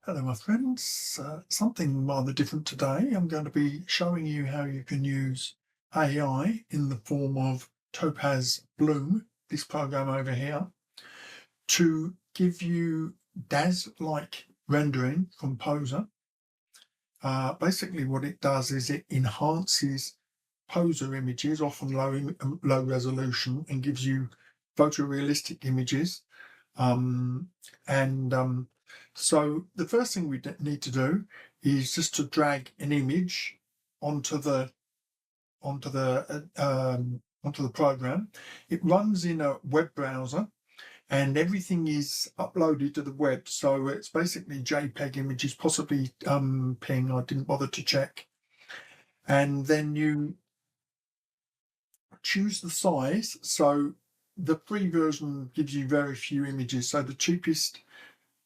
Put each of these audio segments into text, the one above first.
Hello, my friends. Something rather different today. I'm going to be showing you how you can use AI in the form of Topaz Bloom, this program over here, to give you DAS-like rendering from Poser. Basically, what it does is it enhances Poser images, often low resolution, and gives you photorealistic images. Um, and So the first thing we need to do is just to drag an image onto the onto the program. It runs in a web browser, and everything is uploaded to the web. So it's basically JPEG images, possibly PNG. I didn't bother to check. And then you choose the size. So the free version gives you very few images. So the cheapest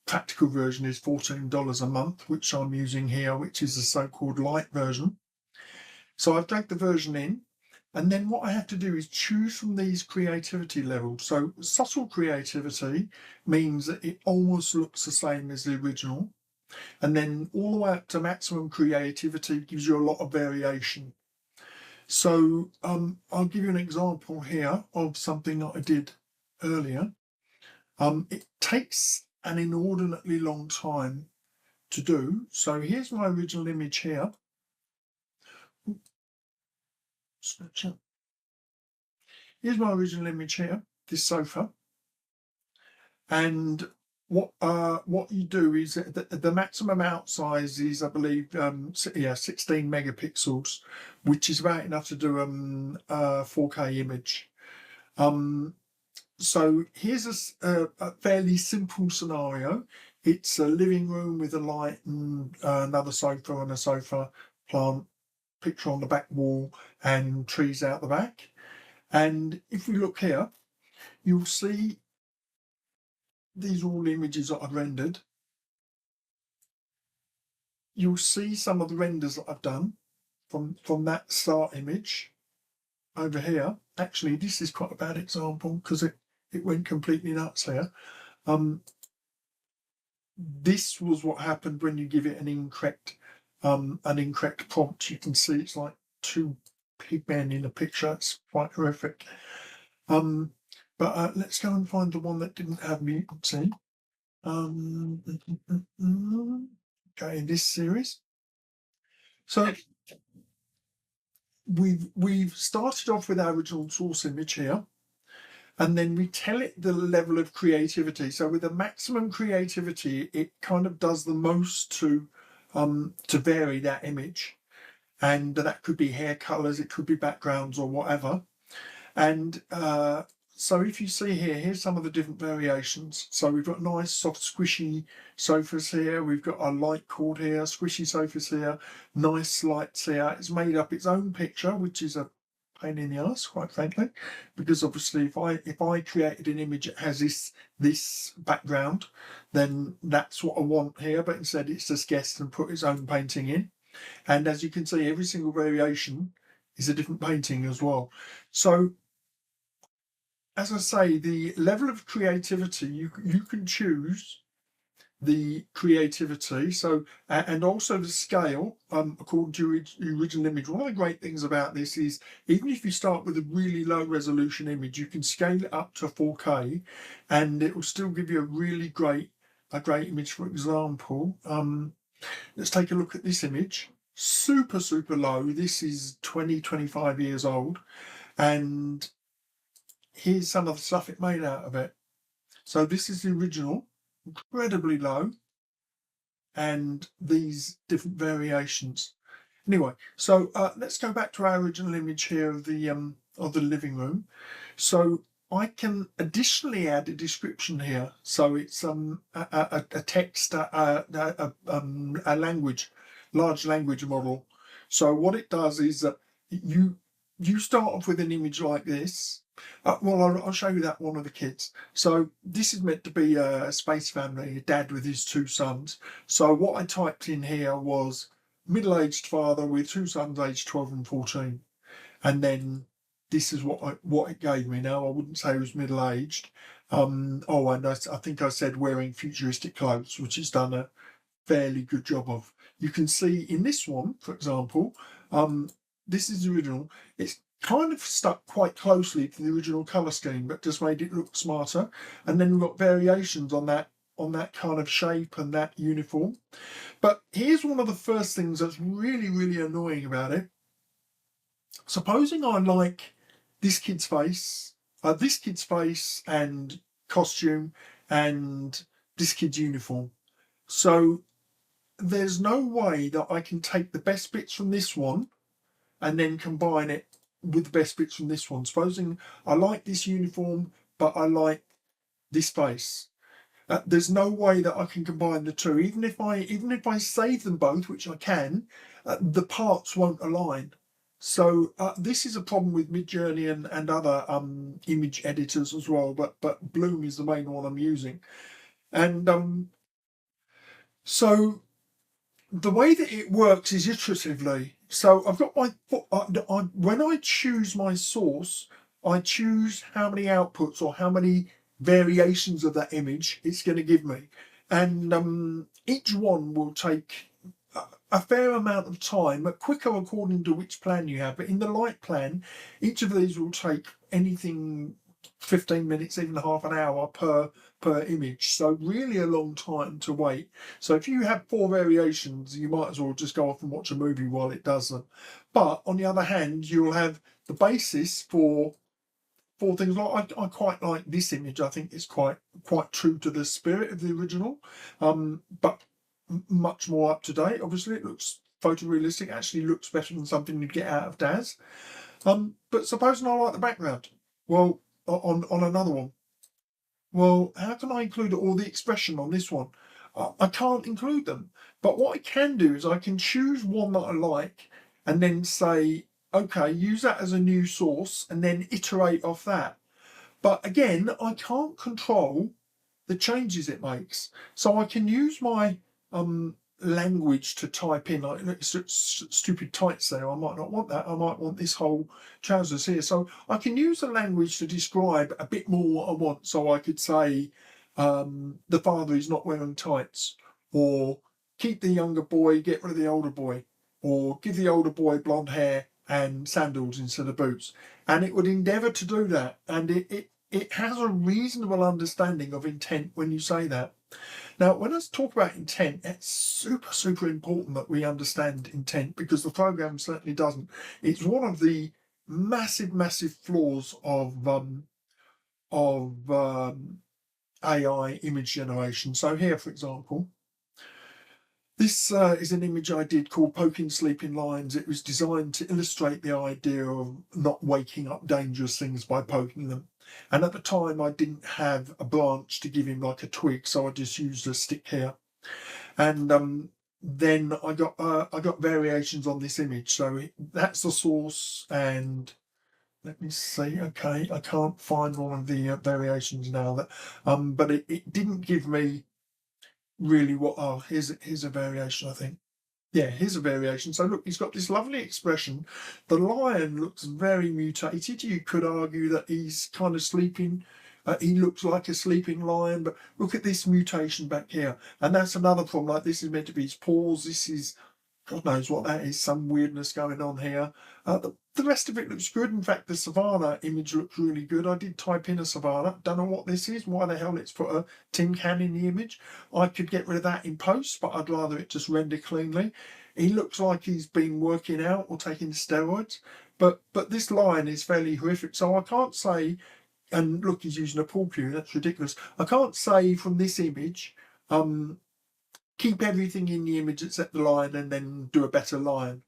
practical version is $14 a month, which I'm using here, which is the so-called light version. So I've dragged the version in, and then what I have to do is choose from these creativity levels. So subtle creativity means that it almost looks the same as the original. And then all the way up to maximum creativity gives you a lot of variation. So I'll give you an example here of something that I did earlier. It takes an inordinately long time to do. So here's my original image here. Here's my original image here, this sofa. And what you do is the maximum out size is, I believe, 16 megapixels, which is about enough to do a 4K image. So here's a fairly simple scenario. It's a living room with a light and another sofa and a sofa, plant, picture on the back wall, and trees out the back. And if we look here, you'll see these are all images that I've rendered. You'll see some of the renders that I've done from that start image over here. Actually, this is quite a bad example because it went completely nuts here. This was what happened when you give it an incorrect prompt. You can see it's like two pigmen in a picture. It's quite horrific. But let's go and find the one that didn't have mutancy. Okay, in this series. So we've started off with our original source image here, and then we tell it the level of creativity. So with the maximum creativity, it kind of does the most to vary that image. And that could be hair colors, it could be backgrounds or whatever. And so if you see here, here's some of the different variations. So we've got nice, soft, squishy sofas here. We've got a light cord here, squishy sofas here, nice lights here. It's made up its own picture, which is a pain in the ass, quite frankly, because obviously if I created an image that has this background, then that's what I want here. But instead, it's just guessed and put its own painting in. And as you can see, every single variation is a different painting as well. So, as I say, the level of creativity, you can choose the creativity. So, and also the scale, according to your original image. One of the great things about this is, even if you start with a really low resolution image, you can scale it up to 4K, and it will still give you a really great image. For example, let's take a look at this image. Super, super low. This is 25 years old. And here's some of the stuff it made out of it. So this is the original, incredibly low. And these different variations. Anyway, so let's go back to our original image here of the living room. So I can additionally add a description here. So it's a text, a language, large language model. So what it does is that you start off with an image like this. Well, I'll show you that one of the kids. So this is meant to be a space family, a dad with his two sons. So what I typed in here was middle-aged father with two sons aged 12 and 14. And then this is what it gave me. Now, I wouldn't say it was middle-aged. And I think I said wearing futuristic clothes, which has done fairly good job of. You can see in this one, for example, this is the original. It's kind of stuck quite closely to the original colour scheme, but just made it look smarter. And then we've got variations on that kind of shape and that uniform. But here's one of the first things that's really, really annoying about it. Supposing I like this kid's face and costume and this kid's uniform. So there's no way that I can take the best bits from this one and then combine it with the best bits from this one. Supposing I like this uniform, but I like this face. There's no way that I can combine the two. Even if I save them both, which I can, the parts won't align. So this is a problem with Midjourney and other image editors as well. But Bloom is the main one I'm using, and so the way that it works is iteratively. So I've got my when I choose my source, I choose how many outputs or how many variations of that image it's going to give me, and each one will take a fair amount of time, but quicker according to which plan you have. But in the light plan, each of these will take anything 15 minutes, even half an hour per image. So really a long time to wait. So if you have 4 variations, you might as well just go off and watch a movie while it does them. But on the other hand, you'll have the basis for things like I quite like this image. I think it's quite true to the spirit of the original, but much more up to date. Obviously, it looks photorealistic. Actually, looks better than something you'd get out of Daz. But supposing I like the background, well, on another one, well, how can I include all the expression on this one? I can't include them. But what I can do is I can choose one that I like and then say, okay, use that as a new source and then iterate off that. But again, I can't control the changes it makes. So I can use my language to type in, like stupid tights there. I might not want that. I might want this whole trousers here. So I can use the language to describe a bit more what I want. So I could say the father is not wearing tights, or keep the younger boy, get rid of the older boy, or give the older boy blonde hair and sandals instead of boots. And it would endeavour to do that. And it has a reasonable understanding of intent when you say that. Now, when I talk about intent, it's super, super important that we understand intent, because the program certainly doesn't. It's one of the massive, massive flaws of AI image generation. So here, for example, this is an image I did called Poking Sleeping Lions. It was designed to illustrate the idea of not waking up dangerous things by poking them. And at the time, I didn't have a branch to give him like a twig, so I just used a stick here. And then I got variations on this image. So that's the source. And let me see. Okay, I can't find one of the variations now. But it didn't give me really what. Oh, here's a variation, I think. Yeah, here's a variation. So look, he's got this lovely expression. The lion looks very mutated. You could argue that he's kind of sleeping. He looks like a sleeping lion, but look at this mutation back here. And that's another problem. Like, this is meant to be his paws. This is, God knows what that is, some weirdness going on here. The rest of it looks good. In fact, the savannah image looks really good. I did type in a savannah. Don't know what this is. Why the hell it's put a tin can in the image. I could get rid of that in post, but I'd rather it just render cleanly. He looks like he's been working out or taking steroids. But this lion is fairly horrific. So I can't say, and look, he's using a pool cue. That's ridiculous. I can't say from this image, keep everything in the image except the lion and then do a better lion.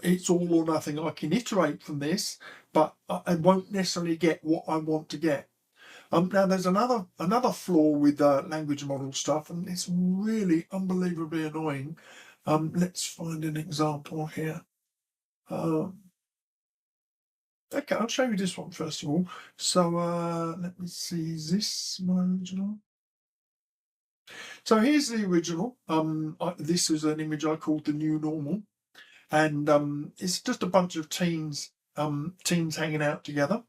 It's all or nothing. I can iterate from this, but I won't necessarily get what I want to get. Now there's another flaw with language model stuff, and it's really unbelievably annoying. Let's find an example here. Okay, I'll show you this one first of all. So let me see, is this my original? So here's the original. This is an image I called the new normal, and it's just a bunch of teens hanging out together.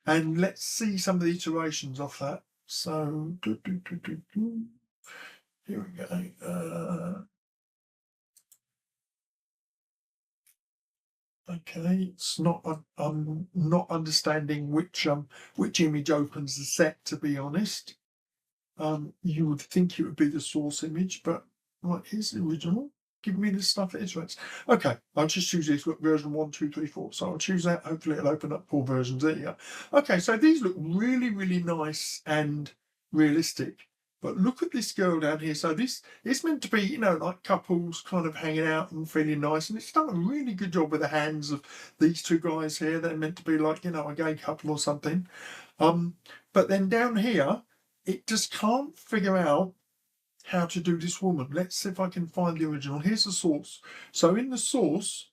And let's see some of the iterations of that. So Here we go. Okay, it's not. I'm not understanding which image opens the set. To be honest, you would think it would be the source image, but right, here's the original. Give me the stuff it iterates. Okay, I'll just choose this. Look, version 1, 2, 3, 4. So I'll choose that. Hopefully, it'll open up 4 versions. There you go. Okay, so these look really, really nice and realistic. But look at this girl down here. So this it's meant to be, like couples kind of hanging out and feeling nice. And it's done a really good job with the hands of these two guys here. They're meant to be like, a gay couple or something. But then down here, it just can't figure out how to do this woman. Let's see if I can find the original. Here's the source. So in the source,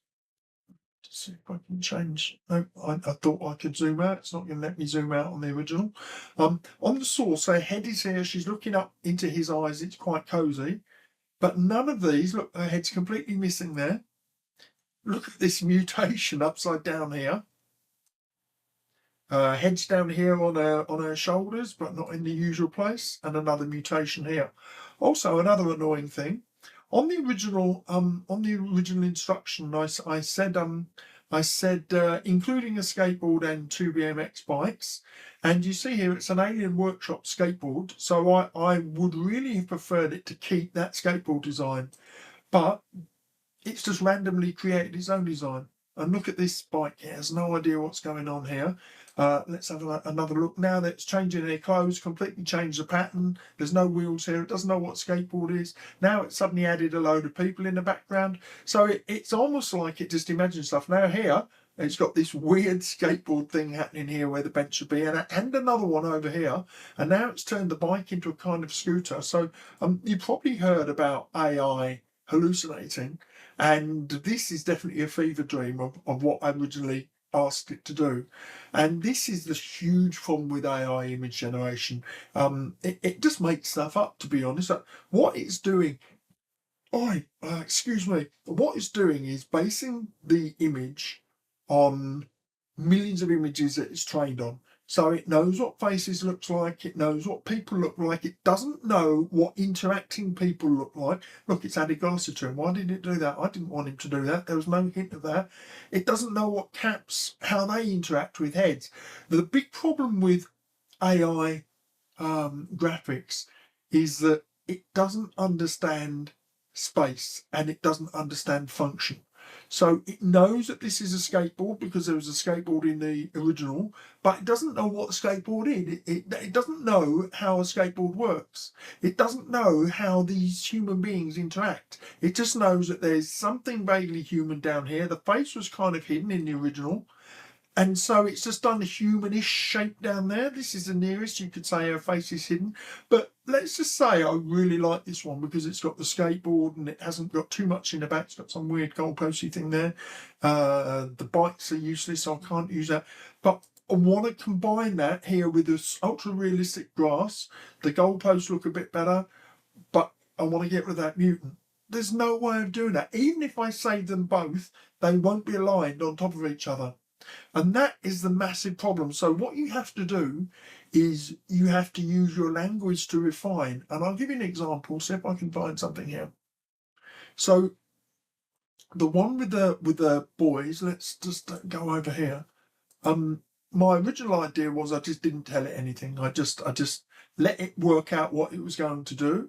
let's see if I can change. No, I thought I could zoom out. It's not going to let me zoom out on the original. On the source, her head is here. She's looking up into his eyes. It's quite cozy. But none of these, look, her head's completely missing there. Look at this mutation upside down here. Heads down here on her shoulders, but not in the usual place, and another mutation here. Also, another annoying thing on the original instruction, I said including a skateboard and 2 BMX bikes, and you see here it's an Alien Workshop skateboard. So I would really have preferred it to keep that skateboard design, but it's just randomly created its own design. And look at this bike here. Has no idea what's going on here. Let's have another look. Now that it's changing their clothes, completely changed the pattern. There's no wheels here. It doesn't know what skateboard is. Now it's suddenly added a load of people in the background. So it's almost like it just imagines stuff. Now here, it's got this weird skateboard thing happening here where the bench should be, and another one over here. And now it's turned the bike into a kind of scooter. So you probably heard about AI hallucinating. And this is definitely a fever dream of what I originally asked it to do. And this is the huge problem with AI image generation. It just makes stuff up, to be honest. What it's doing, excuse me, what it's doing is basing the image on millions of images that it's trained on. So it knows what faces looks like, it knows what people look like, it doesn't know what interacting people look like. Look, it's added glasses to him. Why did it do that? I didn't want him to do that. There was no hint of that. It doesn't know what caps, how they interact with heads. The big problem with AI graphics is that it doesn't understand space and it doesn't understand function. So it knows that this is a skateboard because there was a skateboard in the original, but it doesn't know what the skateboard is. It doesn't know how a skateboard works. It doesn't know how these human beings interact. It just knows that there's something vaguely human down here. The face was kind of hidden in the original. And so it's just done a humanish shape down there. This is the nearest you could say her face is hidden. But let's just say I really like this one because it's got the skateboard and it hasn't got too much in the back. It's got some weird goalposty thing there. The bikes are useless, so I can't use that. But I want to combine that here with this ultra realistic grass. The goalposts look a bit better, but I want to get rid of that mutant. There's no way of doing that. Even if I save them both, they won't be aligned on top of each other. And that is the massive problem. So what you have to do is you have to use your language to refine. And I'll give you an example, see if I can find something here. So the one with the boys, let's just go over here. My original idea was I just didn't tell it anything. I just let it work out what it was going to do.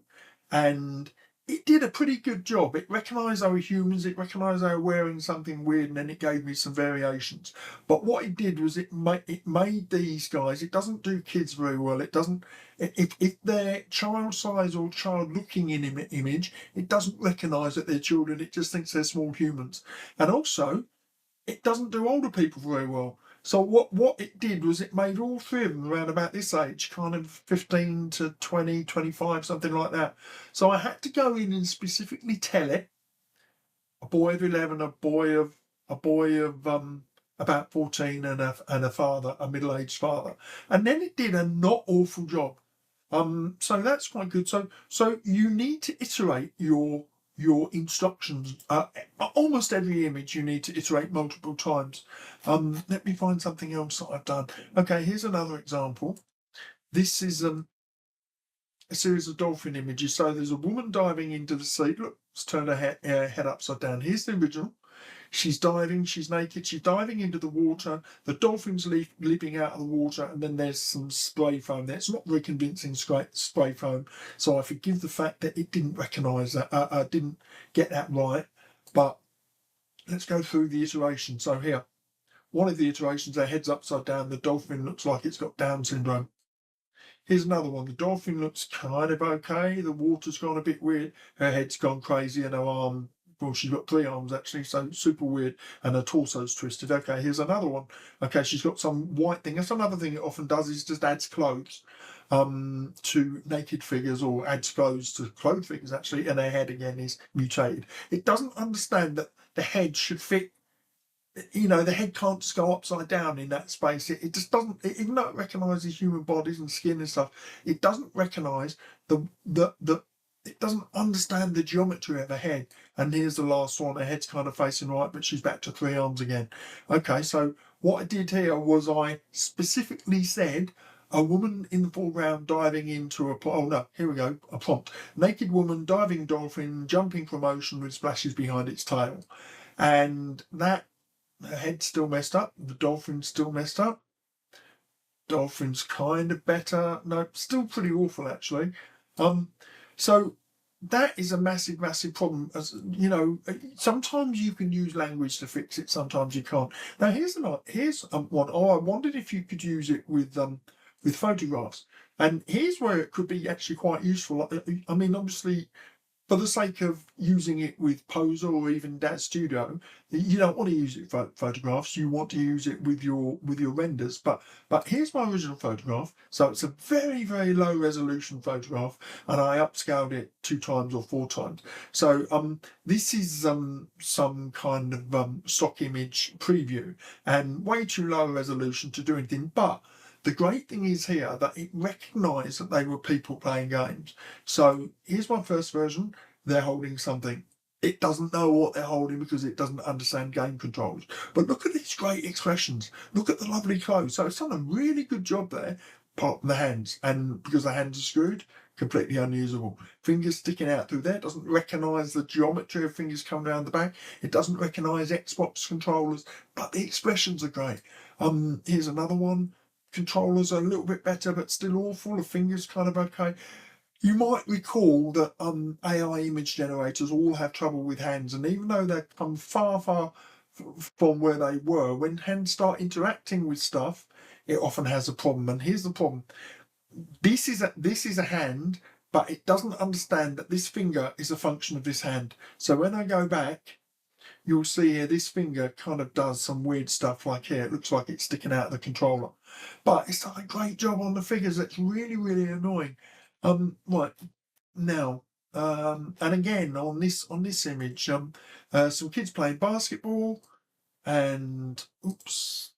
And it did a pretty good job. It recognised they were humans, it recognised they were wearing something weird, and then it gave me some variations. But what it did was it made these guys, it doesn't do kids very well. It doesn't, if they're child size or child looking in image, it doesn't recognise that they're children, it just thinks they're small humans. And also, it doesn't do older people very well. So what it did was it made all three of them around about this age, kind of 15 to 20, 25, something like that. So I had to go in and specifically tell it a boy of 11, a boy of about 14, and a father, a middle-aged father. And then it did a not awful job. So that's quite good. So you need to iterate your instructions. Almost every image you need to iterate multiple times. Let me find something else that I've done. Okay, here's another example. This is a series of dolphin images. So there's a woman diving into the sea. Look, let's turn her head upside down. Here's the original. She's diving, she's naked, she's diving into the water. The dolphin's leaping out of the water, and then there's some spray foam there. It's not very convincing spray foam, so I forgive the fact that it didn't recognise that, didn't get that right. But let's go through the iteration. So here, one of the iterations, her head's upside down. The dolphin looks like it's got Down syndrome. Here's another one. The dolphin looks kind of okay. The water's gone a bit weird. Her head's gone crazy, and her arm, well, she's got 3 arms actually, so super weird, and her torso's twisted. Okay, here's another one. Okay, she's got some white thing. That's another thing it often does, is just adds clothes to naked figures, or adds clothes to clothed figures actually, and her head again is mutated. It doesn't understand that the head should fit. The head can't just go upside down in that space. It just doesn't, even though it recognises human bodies and skin and stuff, it doesn't recognise it doesn't understand the geometry of a head. And here's the last one. Her head's kind of facing right, but she's back to 3 arms again. Okay, so what I did here was I specifically said a woman in the foreground diving into a prompt. Naked woman, diving dolphin, jumping from ocean with splashes behind its tail. And that, her head's still messed up. The dolphin's still messed up. Dolphin's kind of better. No, still pretty awful actually. So that is a massive, massive problem. As sometimes you can use language to fix it. Sometimes you can't. Now here's one. Oh, I wondered if you could use it with photographs. And here's where it could be actually quite useful. I mean, obviously, for the sake of using it with Poser or even DAZ Studio, you don't want to use it for photographs. You want to use it with your renders. But here's my original photograph. So it's a very, very low resolution photograph, and I upscaled it 2 times or 4 times. So this is some kind of stock image preview, and way too low resolution to do anything. But the great thing is here that it recognised that they were people playing games. So here's my first version. They're holding something. It doesn't know what they're holding because it doesn't understand game controls. But look at these great expressions. Look at the lovely clothes. So it's done a really good job there, apart from the hands. And because the hands are screwed, completely unusable. Fingers sticking out through there. It doesn't recognise the geometry of fingers coming down the back. It doesn't recognise Xbox controllers. But the expressions are great. Here's another one. Controllers are a little bit better, but still awful. The fingers kind of okay. You might recall that AI image generators all have trouble with hands, and even though they've come far, far from where they were, when hands start interacting with stuff, it often has a problem. And here's the problem: this is a hand, but it doesn't understand that this finger is a function of this hand. So when I go back, you'll see here this finger kind of does some weird stuff, like here. It looks like it's sticking out of the controller. But it's done a great job on the figures. It's really, really annoying. Right now, and again on this image, some kids playing basketball, and oops.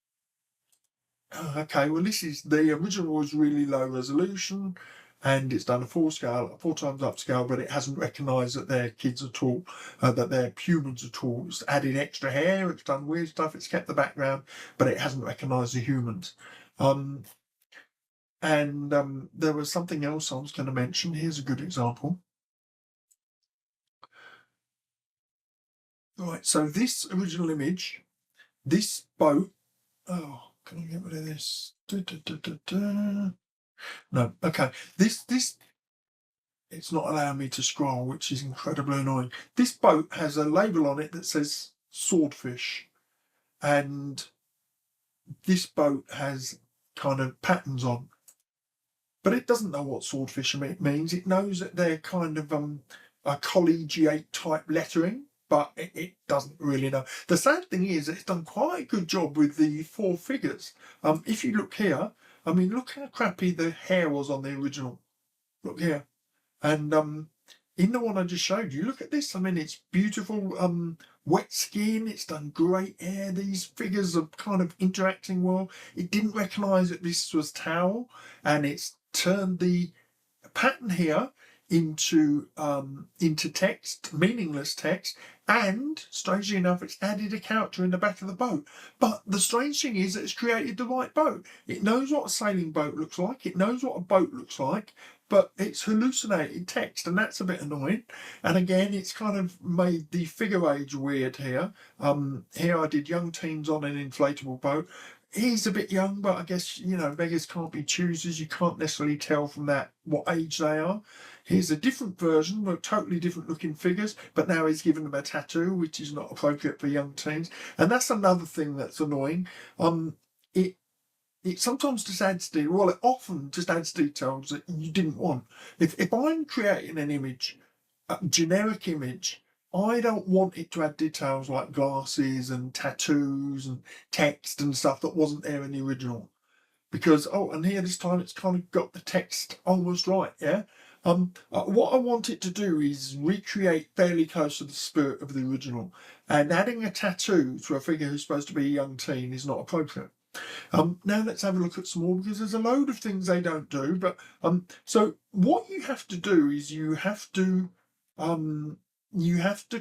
Okay, well this is the original was really low resolution, and it's done a 4 times upscale, but it hasn't recognised that they're kids at all, that they're humans at all. It's added extra hair, it's done weird stuff, it's kept the background, but it hasn't recognised the humans. There was something else I was going to mention. Here's a good example. Right, so this original image, this boat. Oh, can I get rid of this? No, okay. This it's not allowing me to scroll, which is incredibly annoying. This boat has a label on it that says swordfish, and this boat has kind of patterns on. But it doesn't know what swordfish means. It knows that they're kind of a collegiate type lettering, but it doesn't really know. The sad thing is it's done quite a good job with the 4 figures. If you look here, I mean, look how crappy the hair was on the original. Look here. And in the one I just showed you, look at this. I mean, it's beautiful wet skin. It's done great hair. These figures are kind of interacting well. It didn't recognise that this was towel, and it's turned the pattern here into text, meaningless text, and strangely enough, it's added a character in the back of the boat. But the strange thing is that it's created the right boat. It knows what a sailing boat looks like. It knows what a boat looks like, but it's hallucinated text, and that's a bit annoying. And again, it's kind of made the figure age weird here. Here I did young teens on an inflatable boat. He's a bit young, but I guess, beggars can't be choosers. You can't necessarily tell from that what age they are. Here's a different version with totally different looking figures, but now he's given them a tattoo, which is not appropriate for young teens. And that's another thing that's annoying. It it sometimes just adds well, it often just adds details that you didn't want. If I'm creating an image, a generic image, I don't want it to add details like glasses and tattoos and text and stuff that wasn't there in the original. Because, and here this time it's kind of got the text almost right, yeah? What I want it to do is recreate fairly close to the spirit of the original. And adding a tattoo to a figure who's supposed to be a young teen is not appropriate. Now let's have a look at some more, because there's a load of things they don't do. But so what you have to do is you have to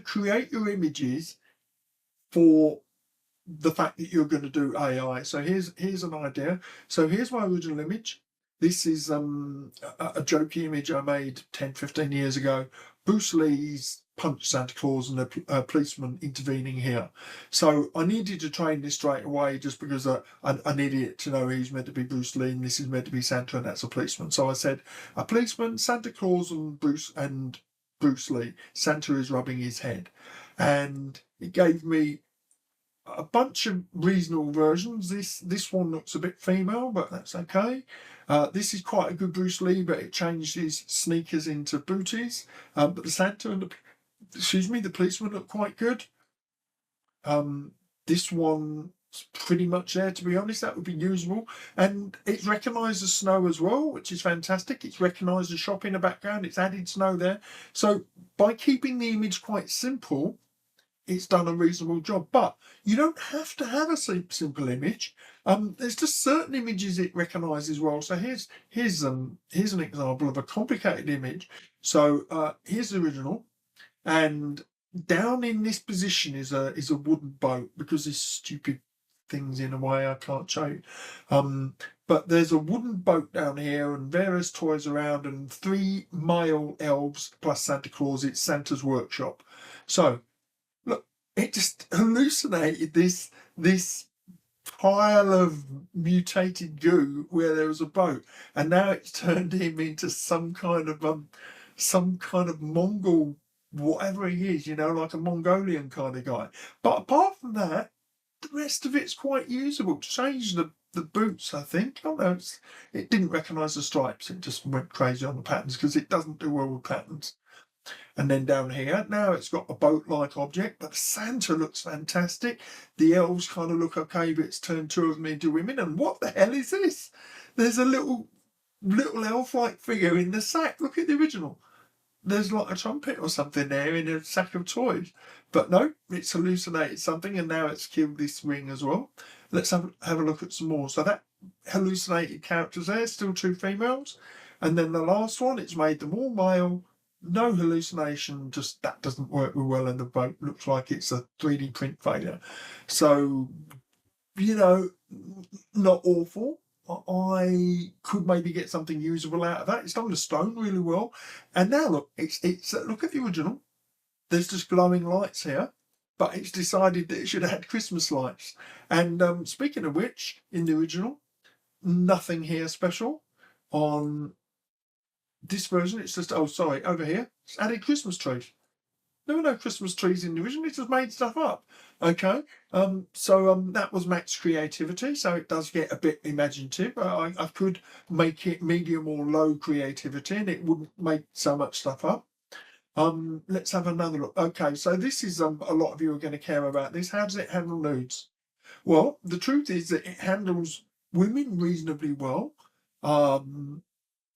create your images for the fact that you're going to do AI. So here's an idea. So here's my original image. This is a jokey image I made 10-15 years ago. Bruce Lee's punched Santa Claus and a policeman intervening here. So I needed to train this straight away, just because I needed it to know he's meant to be Bruce Lee and this is meant to be Santa and that's a policeman. So I said a policeman, Santa Claus and Bruce Lee. Santa is rubbing his head. And it gave me a bunch of reasonable versions. This one looks a bit female, but that's okay. This is quite a good Bruce Lee, but it changed his sneakers into booties. But the Santa and the policeman look quite good. This one's pretty much there, to be honest. That would be usable. And it's recognised as snow as well, which is fantastic. It's recognised as shop in the background. It's added snow there. So by keeping the image quite simple, it's done a reasonable job. But you don't have to have a simple image. There's just certain images it recognises well. So here's an example of a complicated image. So here's the original, and down in this position is a wooden boat, because there's stupid things in a way I can't show you. But there's a wooden boat down here and various toys around and 3 male elves plus Santa Claus. It's Santa's workshop. So look, it just hallucinated this pile of mutated goo where there was a boat, and now it's turned him into some kind of Mongol, whatever he is, like a Mongolian kind of guy. But apart from that, the rest of it's quite usable. Change the boots, I think. Oh no, it didn't recognise the stripes. It just went crazy on the patterns, because it doesn't do well with patterns. And then down here, now it's got a boat-like object, but Santa looks fantastic. The elves kind of look okay, but it's turned 2 of them into women. And what the hell is this? There's a little elf-like figure in the sack. Look at the original. There's like a trumpet or something there in a sack of toys. But no, it's hallucinated something, and now it's killed this ring as well. Let's have a look at some more. So that hallucinated characters there, still 2 females. And then the last one, it's made them all male. No hallucination, just that doesn't work real well, and the boat looks like it's a 3D print failure. So, not awful. I could maybe get something usable out of that. It's done the stone really well. And now look, it's look at the original. There's just glowing lights here, but it's decided that it should add Christmas lights. And speaking of which, in the original, nothing here special. On this version, it's just, over here, it's added Christmas trees. There were no Christmas trees in the original, it just made stuff up. Okay, so that was max creativity, so it does get a bit imaginative. I could make it medium or low creativity and it wouldn't make so much stuff up. Let's have another look. Okay, so this is a lot of you are going to care about this. How does it handle nudes? Well, the truth is that it handles women reasonably well.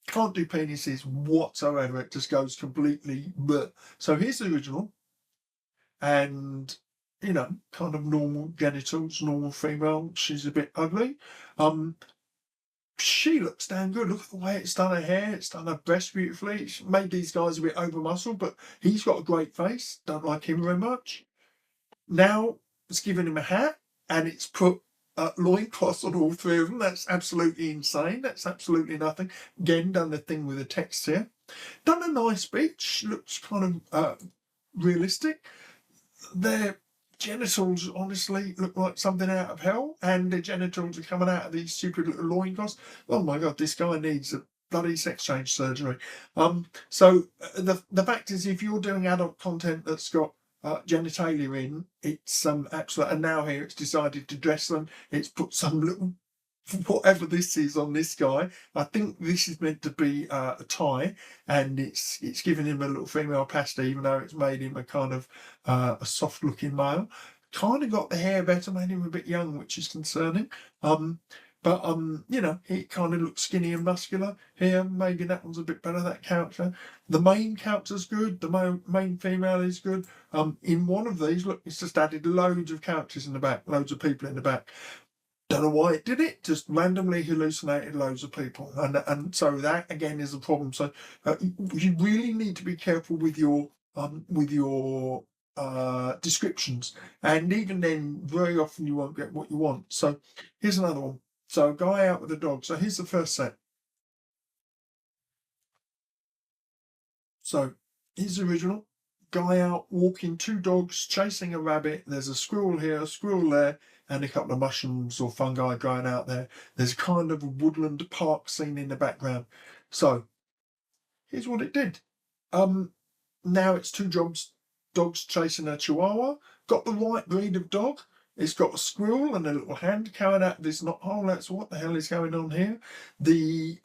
Can't do penises whatsoever. It just goes completely bleh. So here's the original, and kind of normal genitals, normal female. She's a bit ugly. She looks damn good. Look at the way it's done her hair. It's done her breast beautifully. It's made these guys a bit over muscled, but he's got a great face. Don't like him very much. Now it's given him a hat, and it's put loincloths on all three of them. That's absolutely insane. That's absolutely nothing. Again, done the thing with the text here. Done a nice beach. Looks kind of realistic. Their genitals honestly look like something out of hell, and their genitals are coming out of these stupid little loincloths. Oh my god, this guy needs a bloody sex change surgery. So the fact is, if you're doing adult content that's got genitalia in, it's absolute. And now here it's decided to dress them. It's put some little whatever this is on this guy. I think this is meant to be a tie, and it's giving him a little female pasty, even though it's made him a kind of a soft looking male. Kind of got the hair better, made him a bit young, which is concerning. But you know, he kind of looks skinny and muscular here. Maybe that one's a bit better, that character. The main character's good. The main female is good. In one of these, look, it's just added loads of characters in the back, loads of people in the back. Don't know why it did it. Just randomly hallucinated loads of people, and so that again is a problem. So you really need to be careful with your descriptions, and even then, very often you won't get what you want. So here's another one. So a guy out with a dog. So here's the first set. So here's the original. Guy out walking, two dogs chasing a rabbit. There's a squirrel here, a squirrel there, and a couple of mushrooms or fungi growing out there. There's kind of a woodland park scene in the background. So here's what it did. Now it's two dogs chasing a chihuahua. Got the right breed of dog. It's got a squirrel and a little hand coming out of this knothole. That's what the hell is going on here. The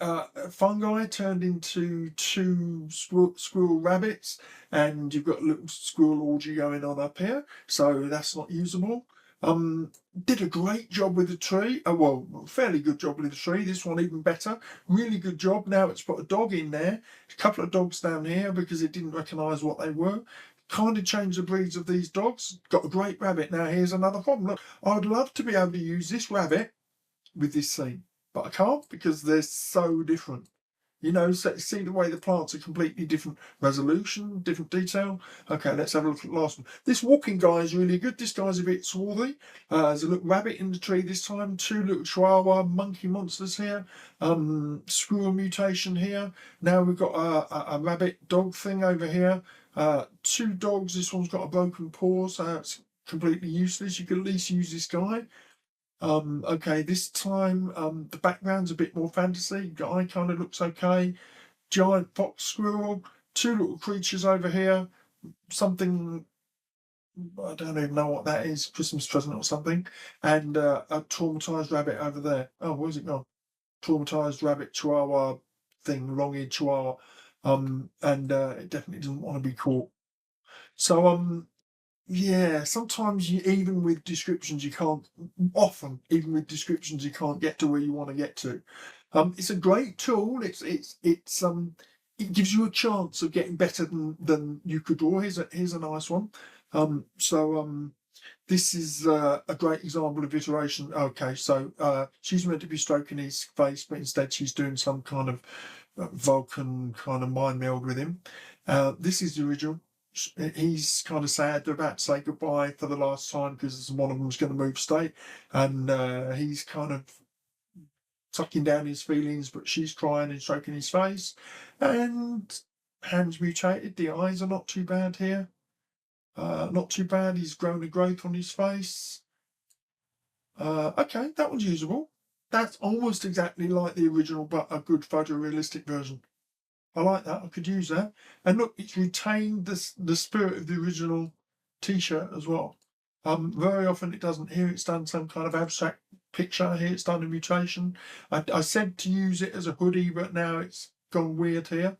fungi turned into two squirrel rabbits, and you've got a little squirrel orgy going on up here. So that's not usable. Did a great job with the tree. Well, fairly good job with the tree. This one even better. Really good job. Now it's put a dog in there, a couple of dogs down here because it didn't recognise what they were. Kind of changed the breeds of these dogs. Got a great rabbit. Now here's another problem. Look, I'd love to be able to use this rabbit with this scene, but I can't because they're so different. You know, so see the way the plants are completely different resolution, different detail. Okay, let's have a look at the last one. This walking guy is really good. This guy's a bit swarthy. There's a little rabbit in the tree this time. Two little chihuahua monkey monsters here. Squirrel mutation here. Now we've got a rabbit dog thing over here. Two dogs. This one's got a broken paw, so it's completely useless. You could at least use this guy. Okay, this time the background's a bit more fantasy. Guy kind of looks okay. Giant fox squirrel, two little creatures over here. Something, I don't even know what that is, Christmas present or something. And a traumatized rabbit over there. Oh, where's it gone? Traumatized rabbit chihuahua thing, long-eared chihuahua. And it definitely doesn't want to be caught. So yeah, sometimes even with descriptions you can't. Often, even with descriptions, you can't get to where you want to get to. It's a great tool. It gives you a chance of getting better than you could draw. Here's a nice one. This is a great example of iteration. Okay, so she's meant to be stroking his face, but instead she's doing some kind of Vulcan kind of mind meld with him. This is the original. He's kind of sad. They're about to say goodbye for the last time because one of them's going to move state, and he's kind of sucking down his feelings, but she's crying and stroking his face. And hands mutated. The eyes are not too bad here. Not too bad. He's grown a growth on his face. Okay, that one's usable. That's almost exactly like the original, but a good photorealistic version. I like that. I could use that. And look, it's retained the spirit of the original T-shirt as well. Very often it doesn't. Here it's done some kind of abstract picture. Here it's done a mutation. I said to use it as a hoodie, but now it's gone weird here.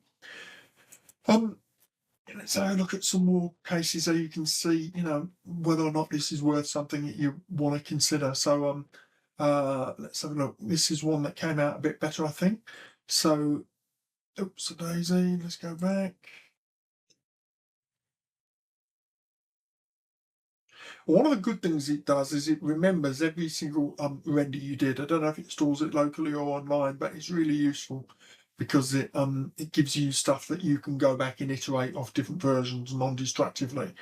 Let's have a look at some more cases so you can see, you know, whether or not this is worth something that you want to consider. So let's have a look. This is one that came out a bit better, I think. So oops, a daisy. Let's go back. One of the good things it does is it remembers every single render you did. I don't know if it stores it locally or online, but it's really useful because it gives you stuff that you can go back and iterate off different versions non-destructively.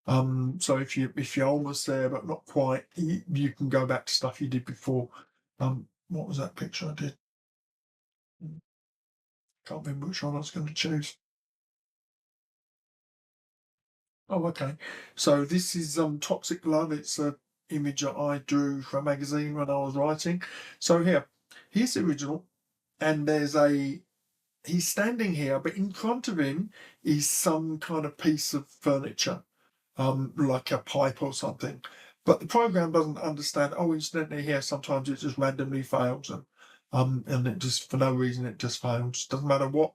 So if you're almost there but not quite, you can go back to stuff you did before. What was that picture I did? Can't remember which one I was going to choose. Oh, okay. So this is Toxic Love. It's a image that I drew for a magazine when I was writing. So here's the original, and he's standing here, but in front of him is some kind of piece of furniture, like a pipe or something. But the program doesn't understand. Oh, incidentally, here sometimes it just randomly fails, and it just for no reason it just fails. Doesn't matter what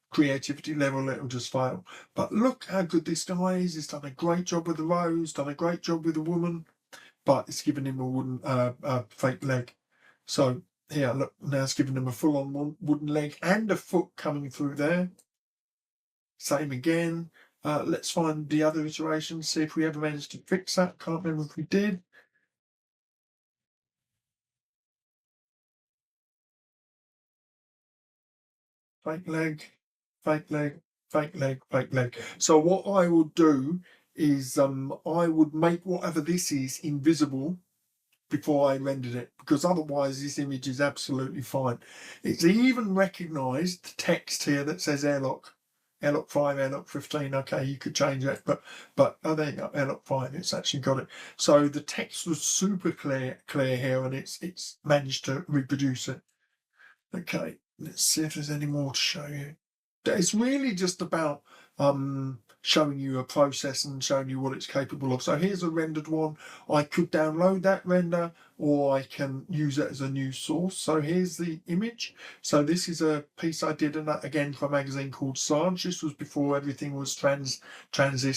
creativity level, it'll just fail. But look how good this guy is. He's done a great job with the rose, done a great job with the woman, but it's given him a wooden fake leg. So here, look, now it's given him a full-on wooden leg and a foot coming through there. Same again. Let's find the other iterations, see if we ever managed to fix that. Can't remember if we did. Fake leg, fake leg, fake leg, fake leg. So what I would do is I would make whatever this is invisible before I rendered it, because otherwise this image is absolutely fine. It's even recognised the text here that says airlock. Airlock 5, airlock 15. Okay, you could change that, but oh, there you go, airlock 5. It's actually got it. So the text was super clear here, and it's managed to reproduce it. Okay, let's see if there's any more to show you. It's really just about showing you a process and showing you what it's capable of. So here's a rendered one. I could download that render, or I can use it as a new source. So here's the image. So this is a piece I did, and that again for a magazine called Sarge. This was before everything was transis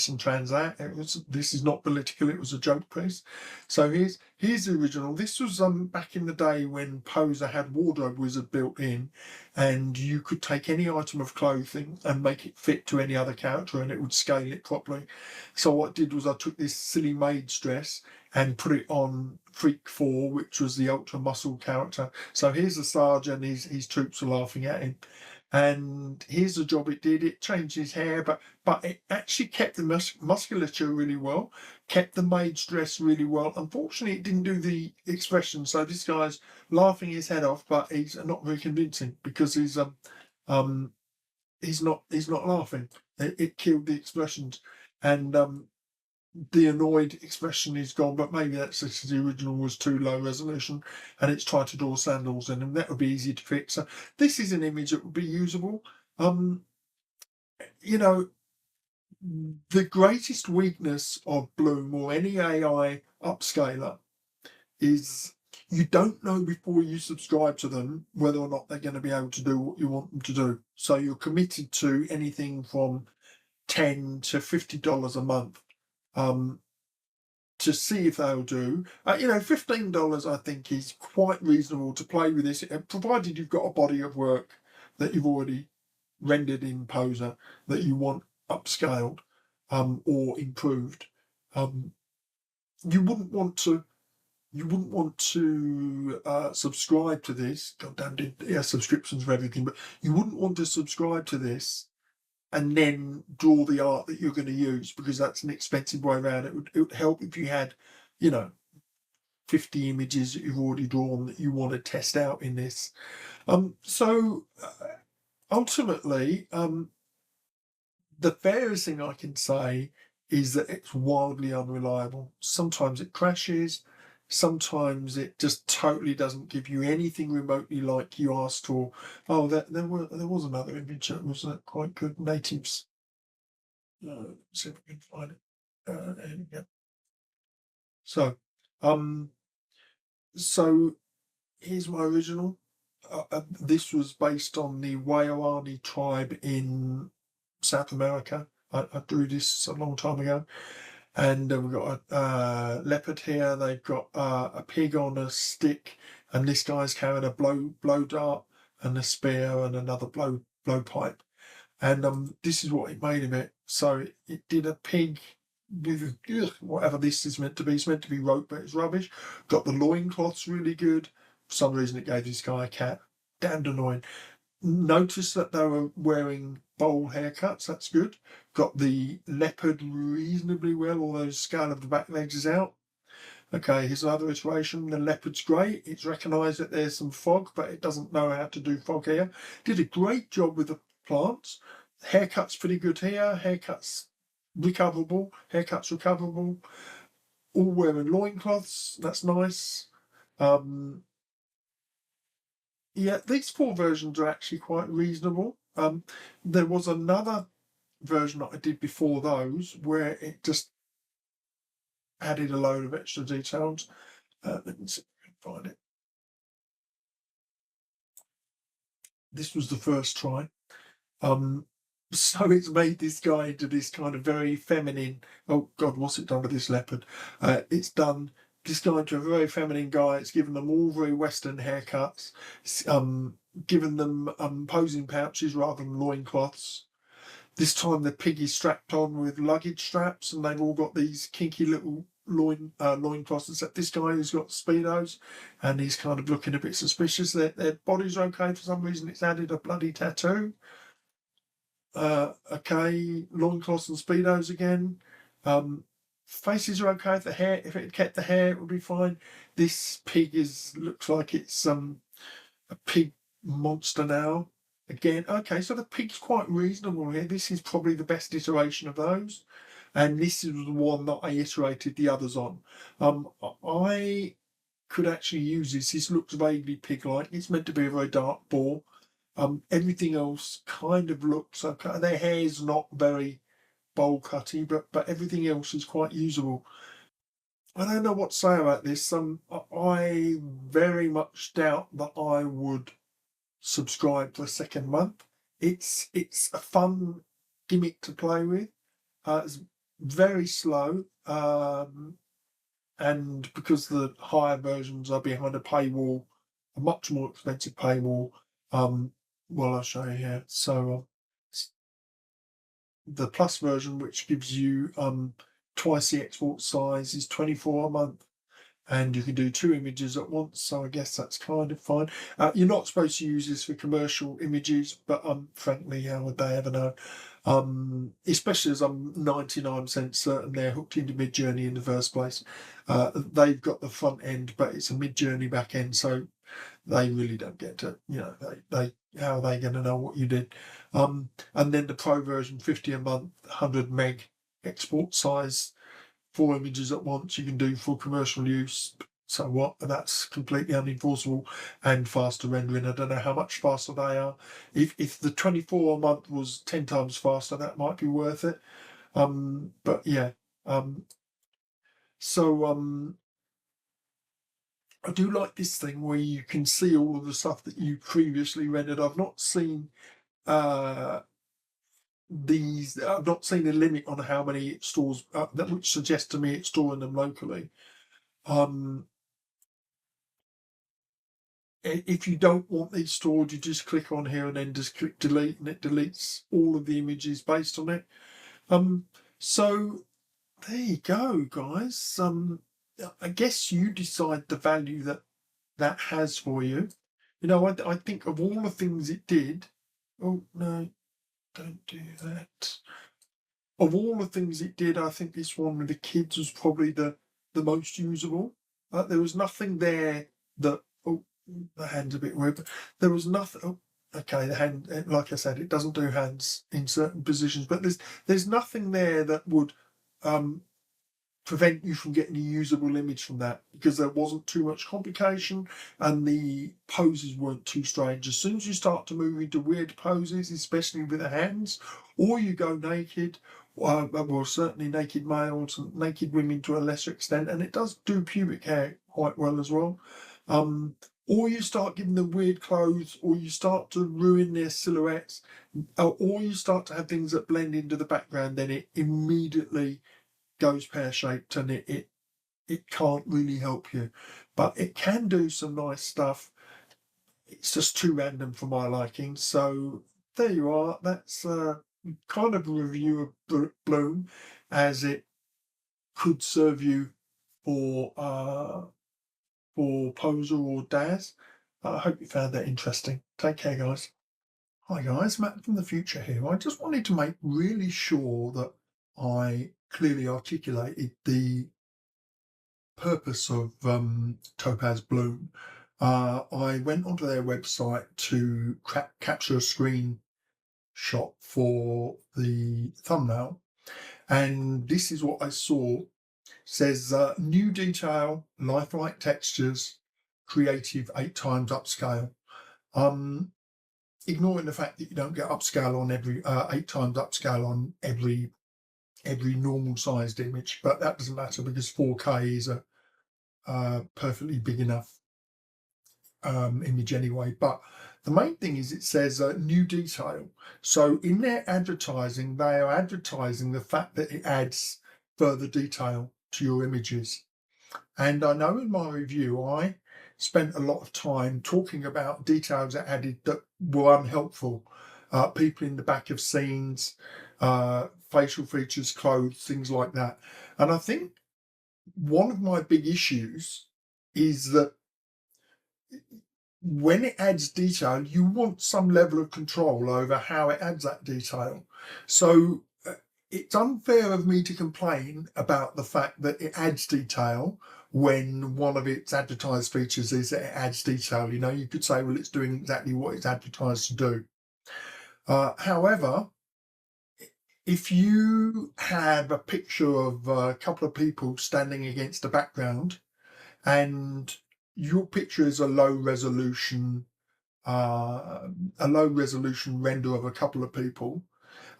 and transat. This is not political. It was a joke piece. So here's the original. This was back in the day when Poser had Wardrobe Wizard built in, and you could take any item of clothing and make it fit to any other character, and it would scale it properly. So what I did was I took this silly maid's dress and put it on Freak 4, which was the ultra muscle character. So here's the Sarge, and his troops are laughing at him. And here's the job it did. It changed his hair, but it actually kept the musculature really well, kept the maid's dress really well. Unfortunately, it didn't do the expression. So this guy's laughing his head off, but he's not very convincing because um he's not laughing. It killed the expressions, and the annoyed expression is gone. But maybe that's because the original was too low resolution, and it's tried to draw sandals in, and that would be easy to fix. So this is an image that would be usable. Um, you know, the greatest weakness of Bloom or any AI upscaler is you don't know before you subscribe to them whether or not they're going to be able to do what you want them to do. So you're committed to anything from $10 to $50 a month to see if they'll do. $15 I think is quite reasonable to play with this, provided you've got a body of work that you've already rendered in Poser that you want upscaled or improved. You wouldn't want to subscribe to this. God damn it, yeah, subscriptions for everything, but you wouldn't want to subscribe to this and then draw the art that you're going to use, because that's an expensive way around. It would help if you had, 50 images that you've already drawn that you want to test out in this. So ultimately, the fairest thing I can say is that it's wildly unreliable. Sometimes it crashes. Sometimes it just totally doesn't give you anything remotely like you asked for. Oh, there was another image that was quite good. Natives. See if we can find it. There we go. So, um, so here's my original. This was based on the Waorani tribe in South America. I drew this a long time ago, and we've got a leopard here. They've got a pig on a stick, and this guy's carrying a blow dart and a spear and another blow pipe. And this is what it made of it. So it did a pig with whatever this is meant to be. It's meant to be rope, but it's rubbish. Got the loincloths really good. For some reason, it gave this guy a cat. Damned annoying. Notice that they were wearing bowl haircuts. That's good. Got the leopard reasonably well, although the scale of the back legs is out. Okay, here's another iteration. The leopard's great. It's recognised that there's some fog, but it doesn't know how to do fog here. Did a great job with the plants. Haircut's pretty good here. Haircut's recoverable. Haircut's recoverable. All wearing loincloths. That's nice. Yeah, these 4 versions are actually quite reasonable. There was another version that I did before those where it just added a load of extra details. Let me see if I can find it. This was the first try. So it's made this guy into this kind of very feminine. Oh God, what's it done with this leopard? It's done this guy into a very feminine guy. It's given them all very Western haircuts. It's, given them posing pouches rather than loincloths. This time the pig is strapped on with luggage straps, and they've all got these kinky little loincloths. Except this guy who's got speedos, and he's kind of looking a bit suspicious. Their bodies are okay for some reason. It's added a bloody tattoo. Okay, loincloths and speedos again. Faces are okay. If it had kept the hair, it would be fine. This pig looks like it's a pig monster now. Again, okay, so the pig's quite reasonable here. This is probably the best iteration of those, and this is the one that I iterated the others on. I could actually use this. This looks vaguely pig-like. It's meant to be a very dark boar. Everything else kind of looks okay. Their hair's not very bowl cutty, but everything else is quite usable. I don't know what to say about this. I very much doubt that I would subscribe for a second month. It's a fun gimmick to play with. It's very slow, and because the higher versions are behind a paywall, a much more expensive paywall. Well, I'll show you here. So the plus version, which gives you twice the export size, is 24 a month, and you can do 2 images at once. So I guess that's kind of fine. You're not supposed to use this for commercial images, but frankly, how would they ever know? Especially as I'm 99% certain they're hooked into Midjourney in the first place. They've got the front end, but it's a Midjourney back end, so they really don't get to, they how are they going to know what you did? And then the pro version, 50 a month, 100 meg export size, 4 images at once. You can do for commercial use. So what? And that's completely unenforceable and faster rendering. I don't know how much faster they are. If the 24 a month was 10 times faster, that might be worth it. But yeah. So I do like this thing where you can see all of the stuff that you previously rendered. I've not seen I've not seen a limit on how many it stores, which suggests to me it's storing them locally. If you don't want these stored, you just click on here and then just click delete, and it deletes all of the images based on it. So there you go, guys. I guess you decide the value that has for you. I think of all the things it did. Oh no, don't do that. Of all the things it did, I think this one with the kids was probably the most usable. There was nothing there that. Oh, the hand's a bit weird, but there was nothing. Oh, okay, the hand, like I said, it doesn't do hands in certain positions, but there's nothing there that would prevent you from getting a usable image from that, because there wasn't too much complication and the poses weren't too strange. As soon as you start to move into weird poses, especially with the hands, or you go naked, well, certainly naked males and naked women to a lesser extent, and it does do pubic hair quite well as well. Or you start giving them weird clothes, or you start to ruin their silhouettes, or you start to have things that blend into the background, then it immediately goes pear-shaped, and it can't really help you. But it can do some nice stuff. It's just too random for my liking. So there you are. That's kind of a review of Bloom, as it could serve you for Poser or Daz. I hope you found that interesting. Take care, guys. Hi guys, Matt from the future here. I just wanted to make really sure that I clearly articulated the purpose of Topaz Bloom. I went onto their website to capture a screenshot for the thumbnail, and this is what I saw. It says new detail, lifelike textures, creative 8 times upscale. Ignoring the fact that you don't get upscale on every 8 times upscale on every normal sized image, but that doesn't matter because 4K is a perfectly big enough image anyway. But the main thing is it says new detail. So in their advertising, they are advertising the fact that it adds further detail to your images. And I know in my review, I spent a lot of time talking about details that added that were unhelpful. People in the back of scenes, facial features, clothes, things like that. And I think one of my big issues is that when it adds detail, you want some level of control over how it adds that detail. So it's unfair of me to complain about the fact that it adds detail when one of its advertised features is that it adds detail. You know, you could say, well, it's doing exactly what it's advertised to do. However, if you have a picture of a couple of people standing against a background and your picture is a low resolution render of a couple of people,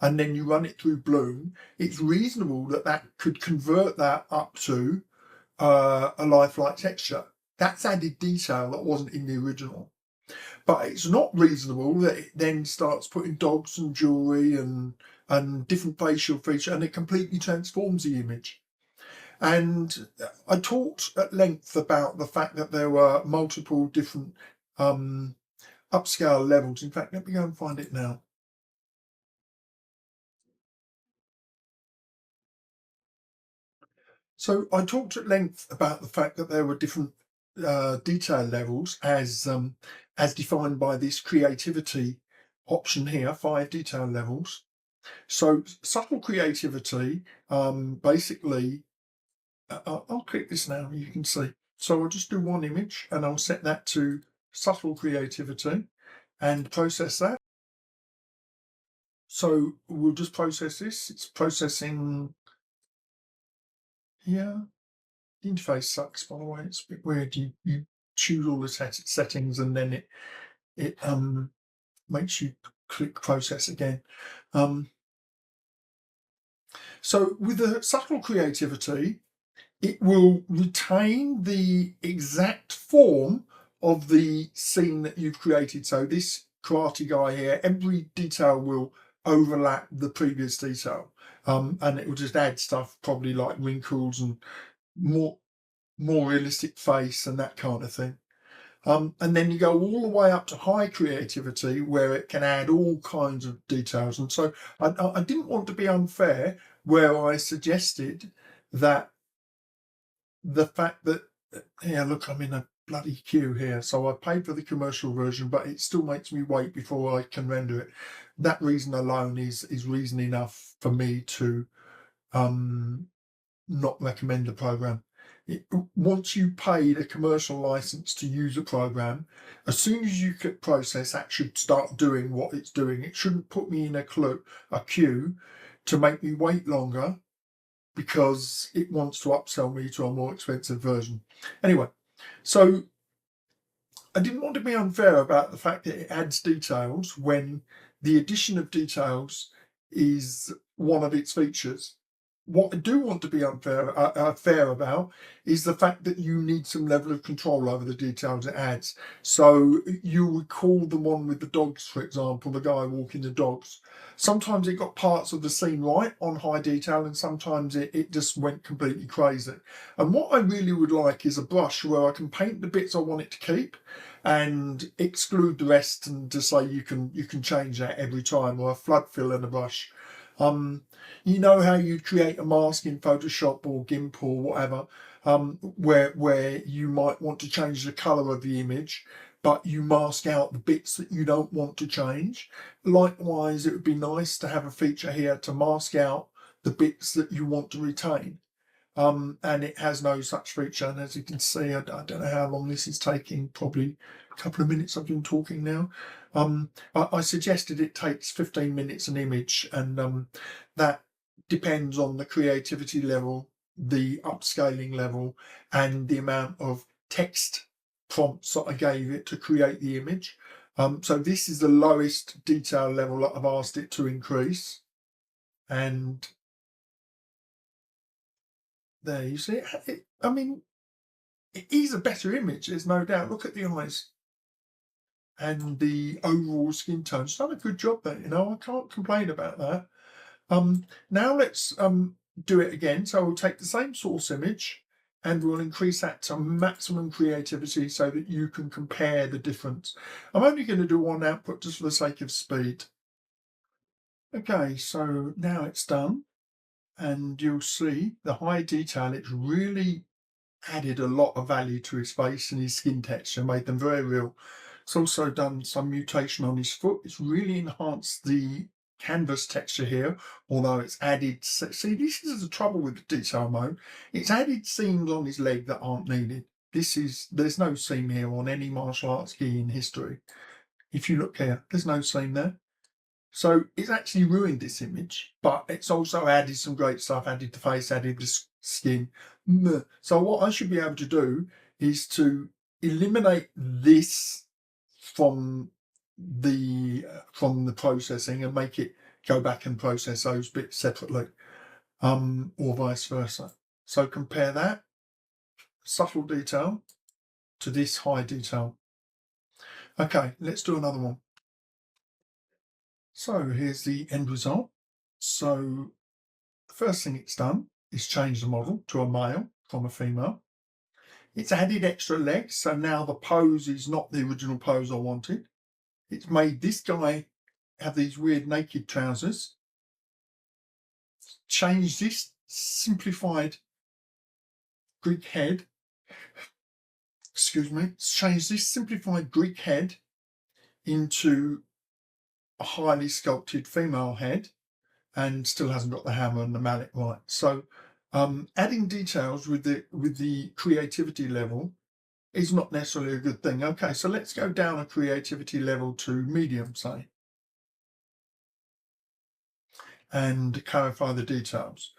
and then you run it through Bloom, it's reasonable that that could convert that up to a lifelike texture. That's added detail that wasn't in the original. But it's not reasonable that it then starts putting dogs and jewelry and different facial features, and it completely transforms the image. And I talked at length about the fact that there were multiple different upscale levels. In fact, let me go and find it now. So I talked at length about the fact that there were different detail levels as defined by this creativity option here, 5 detail levels. So subtle creativity, basically, I'll click this now, you can see. So I'll just do one image and I'll set that to subtle creativity and process that. So we'll just process this. It's processing here. The interface sucks, by the way. It's a bit weird. You choose all the settings and then it makes you click process again. So with the subtle creativity, it will retain the exact form of the scene that you've created. So this karate guy here, every detail will overlap the previous detail, and it will just add stuff, probably like wrinkles and more realistic face and that kind of thing. And then you go all the way up to high creativity where it can add all kinds of details. And so I didn't want to be unfair where I suggested that the fact that, here, look, I'm in a bloody queue here. So I paid for the commercial version, but it still makes me wait before I can render it. That reason alone is reason enough for me to not recommend the program. Once you paid a commercial license to use a program, as soon as you click process, that should start doing what it's doing. It shouldn't put me in a queue to make me wait longer because it wants to upsell me to a more expensive version. Anyway, so I didn't want to be unfair about the fact that it adds details when the addition of details is one of its features. What I do want to be fair about is the fact that you need some level of control over the details it adds. So you recall the one with the dogs, for example, the guy walking the dogs. Sometimes it got parts of the scene right on high detail, and sometimes it just went completely crazy. And what I really would like is a brush where I can paint the bits I want it to keep and exclude the rest, and just say you can change that every time, or a flood fill in a brush. You know how you create a mask in Photoshop or GIMP or whatever, where you might want to change the color of the image. but you mask out the bits that you don't want to change. Likewise, it would be nice to have a feature here to mask out the bits that you want to retain. And it has no such feature. And as you can see, I don't know how long this is taking, probably a couple of minutes I've been talking now. I suggested it takes 15 minutes an image, and that depends on the creativity level, the upscaling level, and the amount of text prompts that I gave it to create the image. So this is the lowest detail level that I've asked it to increase. And there you see it. I mean, it is a better image, there's no doubt. Look at the eyes and the overall skin tone. It's done a good job there, I can't complain about that. Now let's do it again. So we'll take the same source image and we'll increase that to maximum creativity so that you can compare the difference. I'm only going to do one output just for the sake of speed. Okay, so now it's done, and you'll see the high detail. It's really added a lot of value to his face and his skin texture, made them very real. It's also done some mutation on his foot. It's really enhanced the canvas texture here, although it's added, see, this is the trouble with the detail mode. It's added seams on his leg that aren't needed. There's no seam here on any martial arts gi in history. If you look here, there's no seam there. So it's actually ruined this image, but it's also added some great stuff, added the face, added the skin. So what I should be able to do is to eliminate this from the processing and make it go back and process those bits separately, or vice versa. So compare that subtle detail to this high detail. Okay, let's do another one. So here's the end result. So the first thing it's done is change the model to a male from a female. It's added extra legs, so now the pose is not the original pose I wanted. It's made this guy have these weird naked trousers. Changed this simplified Greek head. Excuse me. Changed this simplified Greek head into a highly sculpted female head, and still hasn't got the hammer and the mallet right. So adding details with the creativity level is not necessarily a good thing. Okay, so let's go down a creativity level to medium, say, and clarify the details.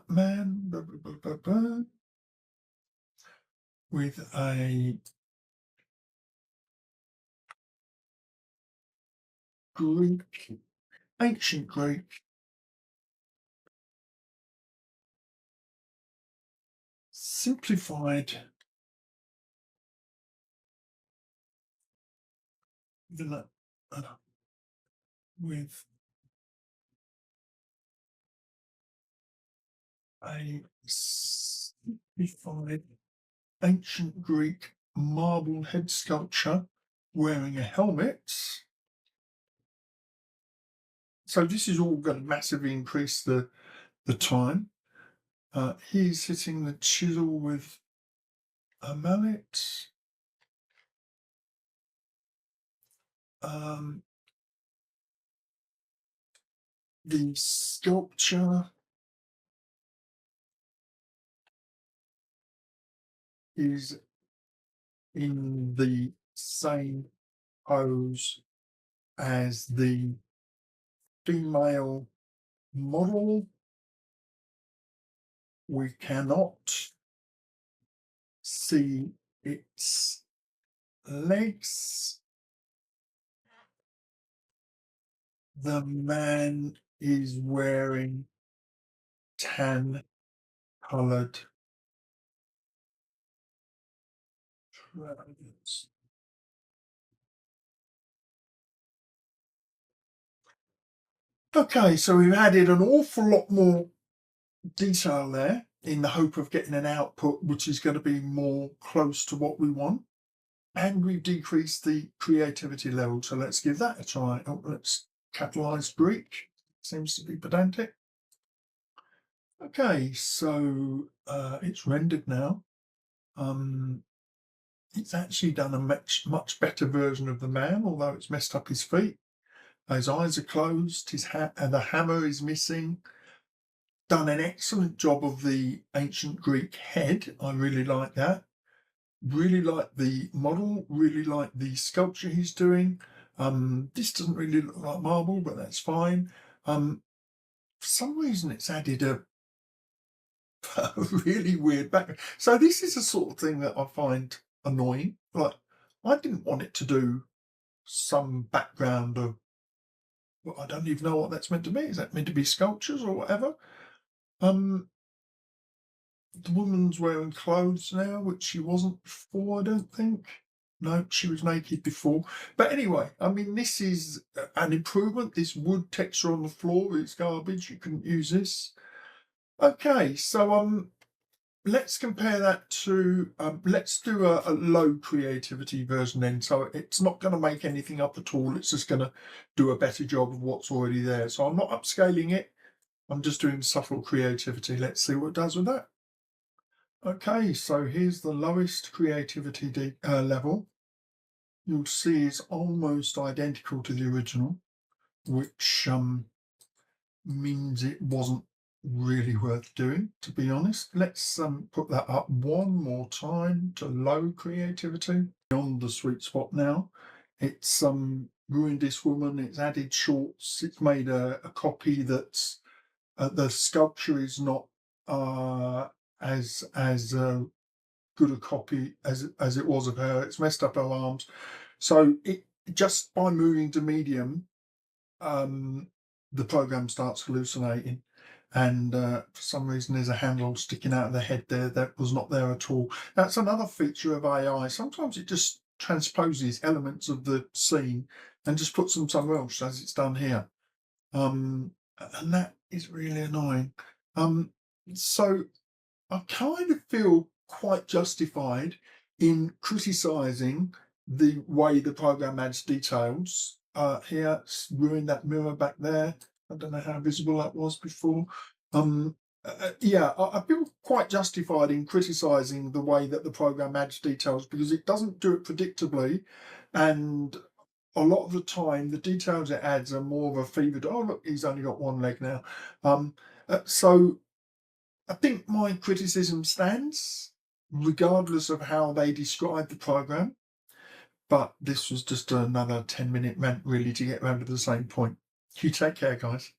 Man with a Greek, ancient Greek, simplified with a simplified ancient Greek marble head sculpture wearing a helmet. So this is all going to massively increase the time. He's hitting the chisel with a mallet. The sculpture is in the same pose as the female model. We cannot see its legs. The man is wearing tan colored trousers. Okay, so we've added an awful lot more detail there in the hope of getting an output which is going to be more close to what we want. And we've decreased the creativity level. So let's give that a try. Oh, let's capitalize Greek. Seems to be pedantic. Okay, so it's rendered now. it's actually done a much better version of the man, although it's messed up his feet. His eyes are closed, and the hammer is missing. Done an excellent job of the ancient Greek head. I really like that. Really like the model, really like the sculpture he's doing. This doesn't really look like marble, but that's fine. For some reason, it's added a really weird background. So this is the sort of thing that I find annoying. Like, I didn't want it to do some background of, well, I don't even know what that's meant to be. Is that meant to be sculptures or whatever? Um, the woman's wearing clothes now, which she wasn't before, I don't think. No, she was naked before. But anyway, I mean, this is an improvement. This wood texture on the floor is garbage. You couldn't use this. Okay, so let's compare that to, let's do a low creativity version then. So it's not going to make anything up at all. It's just going to do a better job of what's already there. So I'm not upscaling it. I'm just doing subtle creativity. Let's see what it does with that. Okay, so here's the lowest creativity level. You'll see is almost identical to the original, which means it wasn't really worth doing, to be honest. Let's put that up one more time to low creativity. On the sweet spot now. It's ruined this woman, it's added shorts, it's made a copy that's the sculpture is not as good a copy as it was of her. It's messed up her arms. So it just by moving to medium, the program starts hallucinating, and for some reason there's a handle sticking out of the head there that was not there at all. That's another feature of AI. Sometimes it just transposes elements of the scene and just puts them somewhere else, as it's done here. And that is really annoying. So I kind of feel quite justified in criticising the way the program adds details. Here, it's ruined that mirror back there. I don't know how visible that was before. Yeah, I feel quite justified in criticising the way that the program adds details because it doesn't do it predictably, and a lot of the time the details it adds are more of a fevered. Oh look, he's only got one leg now. So I think my criticism stands, regardless of how they describe the program. But this was just another 10-minute rant, really, to get round to the same point. You take care, guys.